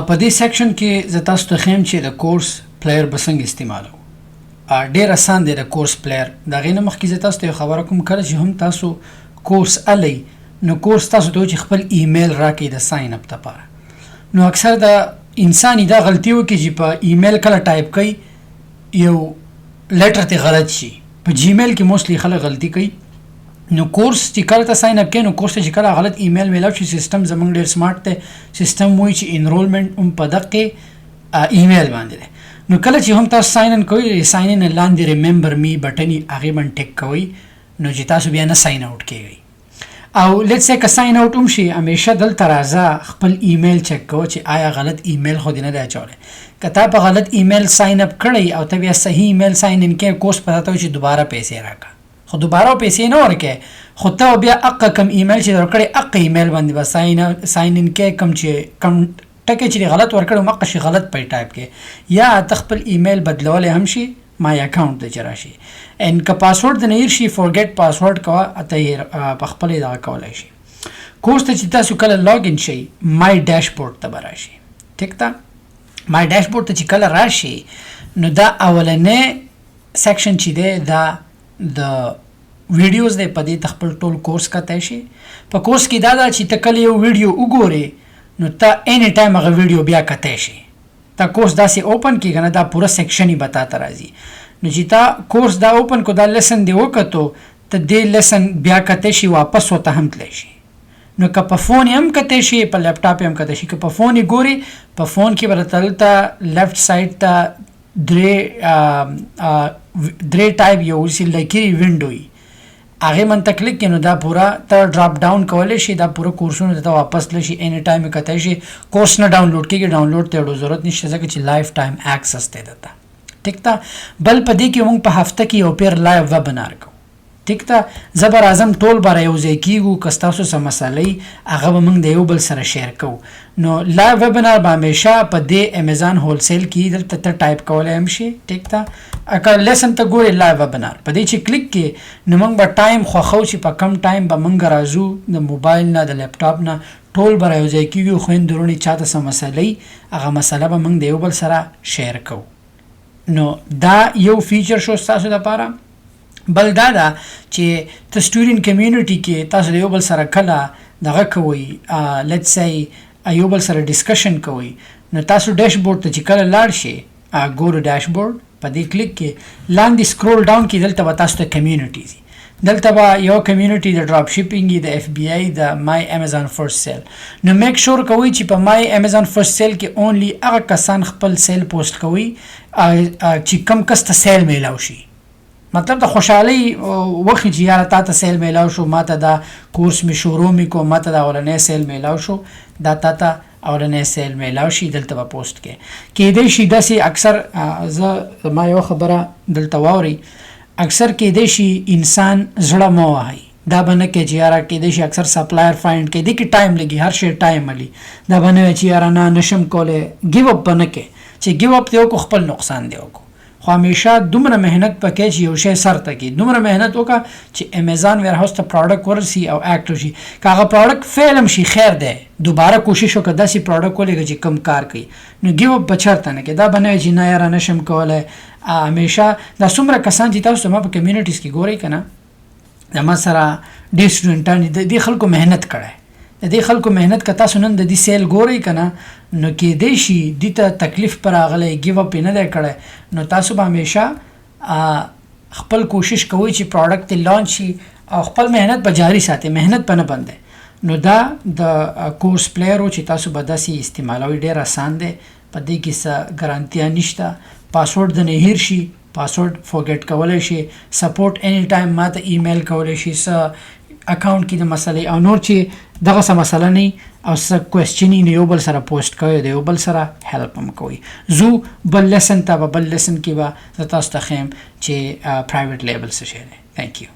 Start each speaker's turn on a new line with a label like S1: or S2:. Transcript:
S1: په دې سیکشن کې زه تاسو ته ښیم چې د کورس پلیئر به څنګه استعمالوو. ډېر اسان دی د کورس پلیئر. د هغې نه مخکې زه تاسو ته یو خبره کوم، کله چې هم تاسو کورس الی نو کورس تاسو ته چې خپل ایمیل راکړي د ساین اپ لپاره. نو اکثر د انسان دا غلطي وکړي چې په ایمیل کله ټایپ کوي یو لیټر ته غلط شي. په جیمیل کې موستلی خلک غلطي کوي. نو کورس چې کله ته ساین اپ کوي نو کورس ته چې کله غلط ایمیل میلاو شي، سیستم زموږ ډېر سمارټ دی. سیستم وایي چې انرولمنټ هم په دغه ایمیل باندې دی. نو کله چې هم تاسو ساین ان کوئ، ساین ان لاندې ریممبر می بټن هغې باندې ټیک کوئ نو چې تاسو بیا نه ساین آوټ کیږئ. او لیټس سے که ساین آوټ هم شي، همیشه دلته راځه خپل ایمیل چک کوه چې آیا غلط ایمیل خو دې نه دی اچولی. که تا په غلط ایمیل ساین اپ کړی او ته بیا صحیح ایمیل ساین ان کوې، کورس پته ته چې دوباره پیسې راکړه، خو دوباره پیسې نه ورکوې، خو ته بیا هغه کم ایمیل چې درکړی هغه ایمیل باندې به ساین ان کوې، کم ټکی چې غلط ورکړی هغه شي غلط پې ټایپ کې، یا ته خپل ایمیل بدلولی هم شي مای اکاونټ ته چې راشي. ان که پاسورډ د نه هیر شي، فورګیټ پاسورډ کوه، ته په خپل دغه کولی شي. کورس ته چې تاسو کله لاګ ان شئ، مای ډیشبورډ ته به راشي. ټیک ده؟ مای ډیشبورډ ته چې کله راشي نو دا اولنی سیکشن چې دی دا د ویډیوز دی، په دې ته خپل ټول کورس کتی شي. په کورس کې دا ده چې ته کله یو ویډیو وګورې نو ته اینی ټایم هغه ویډیو بیا کتی شي. تا کورس داسې اوپن کی کنه دا پوره سیکشن یې بتا ته راځي. نو چې تا کورس دا اوپن کو، دا لیسن دی وکتو، ته دې لیسن بیا کتی شي، واپس ورته هم تلی شي. نو که په فون هم کتی شي، په لیپټاپ هم کتی شي. که په فون یې ګوري، په فون کې به دلته لیفټ سایډ ته درې ټایپ یو لکري وینډو وي، هغې من ته کلیک کړي نو دا پوره ته ډراپ ډاون کولی شي، دا پوره کورسونه ته واپس تللی شي، اینی ټایم یې کتی شي. کورس نه ډاونلوډ کېږي، ډاونلوډ ته یې ضرورت نشته ځکه چې لایف ټایم اکسس دی دته. ټیک ده؟ بل په دې کې موږ په هفته کې یو پیر لایو ویبنار کوو. ټیک ده؟ زه به راځم ټول به را یوځای کېږو، که ستاسو څه مسله وي هغه به موږ د یو بل سره شیر کوو. نو لایو ویبنار به همیشه په دې امیزان هولسیل کې دلته ته ټایپ کولی هم شي. ټیک ده؟ که لیسن ته ګورې لایو ویبنار په دې چې کلیک کې نو موږ به ټایم خوښو چې په کم ټایم به موږ راځو د موبایل نه د لیپټاپ نه ټول به را یوځای کېږو. خویندې ورونې چاته څه مسله وي هغه مسله به موږ د یو بل سره شیر کوو. نو دا یو فیچر شو ستاسو دپاره. بل دا ده چې ته سټوډنټ کمیونټي کې تاسو د یو بل سره کله دغه کوئ، لیټس سی یو بل سره ډسکشن کوئ، نو تاسو ډیشبورډ ته چې کله لاړ شئ، ګو ټو ډیشبورډ په دې کلیک کې لاندې سکرول ډاون کې دلته به تاسو ته کمیونټي ځي. دلته به یو کمیونټي د ډراپ شیپینګ، د اف بی آی، د مای امیزان فرست سیل. نو میک شور کوئ چې په مای امیزان فرست سیل کې اونلی هغه کسان خپل سیل پوسټ کوئ چې کم کس ته سیل میلاو شي. مطلب د خوشحالۍ وخت چې یاره تا ته سیل میلاو شو، ما ته دا کورس می شروع می کو، ما ته دا اولنی سیل میلاو شو، دا تا ته اولنی سیل میلاو شي، دلته به پوسټ کې. کیدای شي داسې اکثر زه ما یو خبره دلته واورئ، اکثر کیدای شي انسان زړه مه وهئ، دا به نه کوې چې یاره کیدای شي اکثر سپلایر فایند کوي، دې کې ټایم لګي، هر شی ټایم لي. دا به نه وایي چې یاره نه نشم کولی، ګیو اپ به نه کوې. چې ګیو اپ دې وکړو خپل نقصان دې وکړو. خو همیشه دومره محنت پکې چې یو شی سر ته کړي، دومره محنت وکړه چې امیزان ویر هاوس ته پروډکټ ورسي او اکټیو شي. که هغه پروډکټ فیل هم شي خیر دی، دوباره کوشش وکړه داسې پروډکټ ولېږه چې کم کار کوي. نو ګیو اپ به چېرته نه کوې. دا به نه وایي چې نه یاره نشم کولی. همیشه دا څومره کسان چې تاسو ما په کمیونټیز کې ګورئ که نه، زما سره ډېر سټوډنټان د دې خلکو محنت کړی، د دې خلکو محنت که تاسو نن د دې سیل ګورئ که نه، نو کیدای شي دې ته تکلیف پر راغلی، ګیو اپ یې نه دی کړی. نو تاسو به همیشه خپل کوشش کوئ چې پروډکټ یې لانچ شي او خپل محنت به جاري ساتئ، محنت به نه بندئ. نو دا د کورس پلیئر و چې تاسو به داسې استعمالوئ، ډېر اسان دی، په دې کې څه ګرانتیا نشته. پاسورډ د نه هیر شي، پاسورډ فورګیټ کولی شي، سپورټ اینی ټایم ما ته ایمیل کولی شي، څه اکاونټ کې د مسلې او نور چې دغه څه مسله نه او څه کوېسچن یې یو بل سره پوسټ کوئ، د یو بل سره هیلپ هم کوئ. زو بل لیسن ته به بل لیسن کې به زه تاسو ته ښیم چې پرایویټ لیبل څه شی دی. تھینک یو.